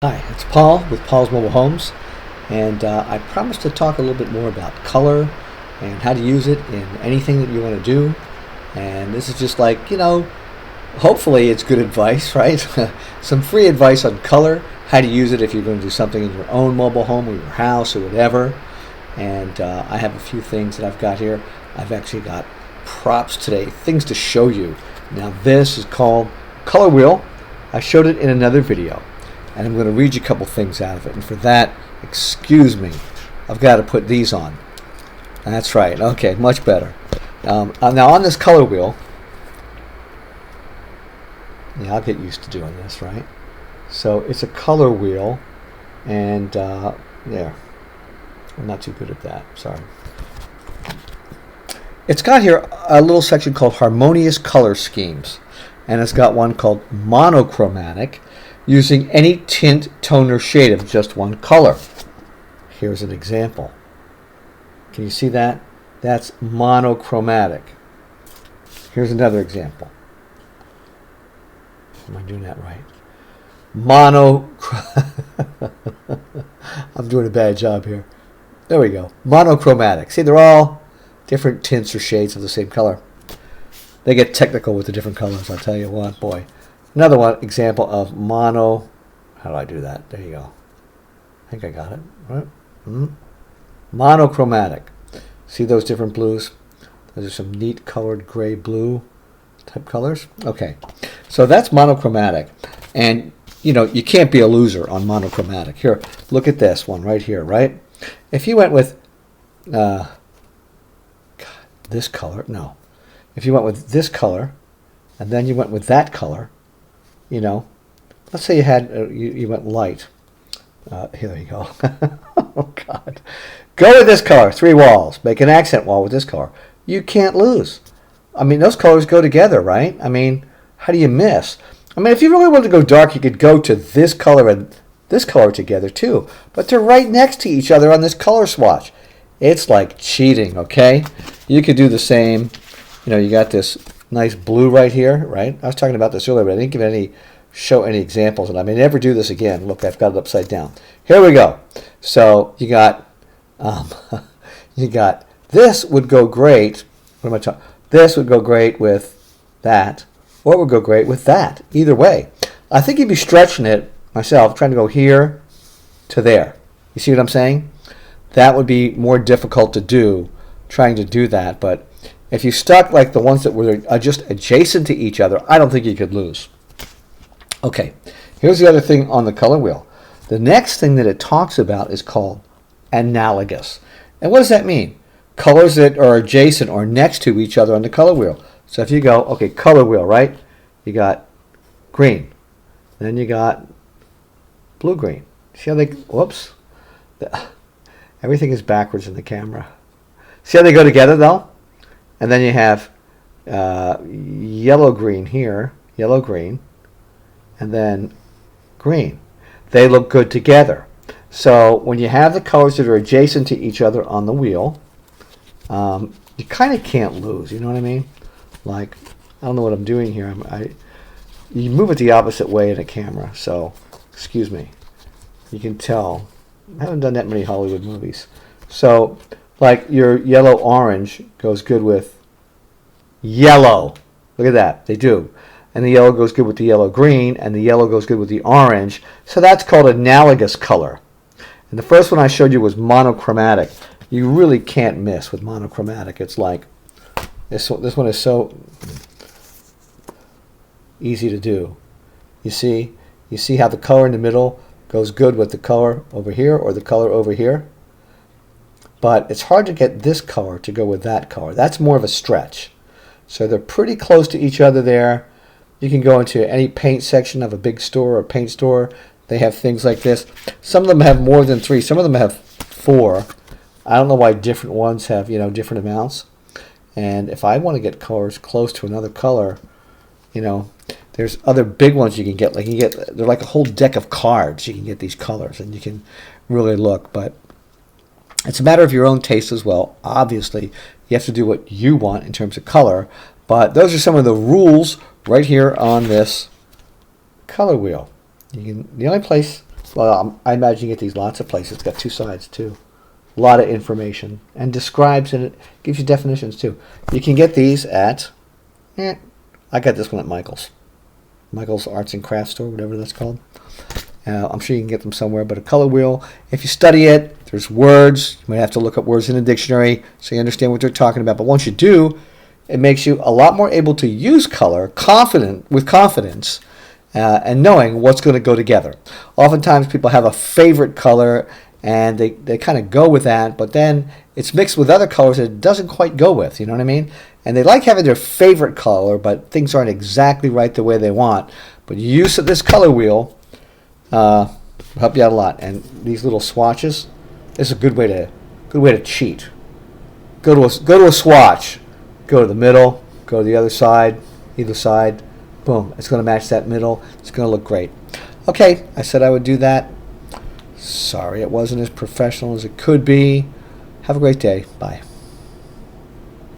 Hi, it's Paul with Paul's Mobile Homes, and I promised to talk a little bit more about color and how to use it in anything that you want to do. And this is just like, hopefully it's good advice, right? Some free advice on color, how to use it if you're going to do something in your own mobile home or your house or whatever. And I have a few things that I've got here. I've actually got props today, things to show you. Now this is called Color Wheel. I showed it in another video. And I'm going to read you a couple things out of it. And for that, excuse me, I've got to put these on. That's right. Okay, much better. Now on this color wheel, yeah, I'll get used to doing this, right? So it's a color wheel, and there. I'm not too good at that. Sorry. It's got here a little section called Harmonious Color Schemes, and it's got one called Monochromatic, using any tint, tone, or shade of just one color. Here's an example. Can you see that? That's monochromatic. Here's another example. Am I doing that right? I'm doing a bad job here. There we go. Monochromatic. See, they're all different tints or shades of the same color. They get technical with the different colors, I'll tell you what, boy. Another one example of mono. How do I do that? There you go. I think I got it. Right? Monochromatic. See those different blues? Those are some neat colored gray blue type colors. Okay, so that's monochromatic, and you can't be a loser on monochromatic. Here, look at this one right here. Right? If you went with this color, no. If you went with this color, and then you went with that color. Let's say you had you went light. Here you go. Oh God, go with this color. 3 walls. Make an accent wall with this color. You can't lose. I mean, those colors go together, right? I mean, how do you miss? I mean, if you really wanted to go dark, you could go to this color and this color together too. But they're right next to each other on this color swatch. It's like cheating, okay? You could do the same. You got this nice blue right here, right? I was talking about this earlier, but I didn't show any examples, and I may never do this again. Look, I've got it upside down. Here we go. So you got, this would go great. What am I talking? This would go great with that, or it would go great with that. Either way, I think you'd be stretching it myself, trying to go here to there. You see what I'm saying? That would be more difficult to do, trying to do that, but if you stuck like the ones that were just adjacent to each other, I don't think you could lose. Okay, here's the other thing on the color wheel. The next thing that it talks about is called analogous. And what does that mean? Colors that are adjacent or next to each other on the color wheel. So if you go, okay, color wheel, right? You got green. Then you got blue-green. See how they, whoops. Everything is backwards in the camera. See how they go together, though? And then you have yellow-green here, yellow-green, and then green. They look good together. So when you have the colors that are adjacent to each other on the wheel, you kind of can't lose. You know what I mean? Like, I don't know what I'm doing here. You move it the opposite way in a camera, so excuse me. You can tell. I haven't done that many Hollywood movies. So, like your yellow-orange goes good with yellow. Look at that. They do. And the yellow goes good with the yellow-green, and the yellow goes good with the orange. So that's called analogous color. And the first one I showed you was monochromatic. You really can't miss with monochromatic. It's like, this one is so easy to do. You see how the color in the middle goes good with the color over here or the color over here? But it's hard to get this color to go with that color. That's more of a stretch. So they're pretty close to each other there. You can go into any paint section of a big store or paint store. They have things like this. Some of them have more than 3. Some of them have 4. I don't know why different ones have, different amounts. And if I want to get colors close to another color, there's other big ones you can get. Like they're like a whole deck of cards. You can get these colors, and you can really look. But it's a matter of your own taste as well. Obviously, you have to do what you want in terms of color. But those are some of the rules right here on this color wheel. The only place Well, I imagine you get these lots of places. It's got two sides too. A lot of information and describes and it gives you definitions too. You can get these at, I got this one at Michael's Arts and Crafts store, whatever that's called. I'm sure you can get them somewhere, but a color wheel, if you study it, there's words. You might have to look up words in a dictionary so you understand what they're talking about. But once you do, it makes you a lot more able to use color with confidence and knowing what's going to go together. Oftentimes people have a favorite color and they kind of go with that, but then it's mixed with other colors that it doesn't quite go with, you know what I mean? And they like having their favorite color, but things aren't exactly right the way they want. But use of this color wheel will help you out a lot. And these little swatches is a good way to cheat. Go to a swatch, go to the middle, go to the other side, either side, boom. It's going to match that middle. It's going to look great. Okay, I said I would do that. Sorry it wasn't as professional as it could be. Have a great day. Bye.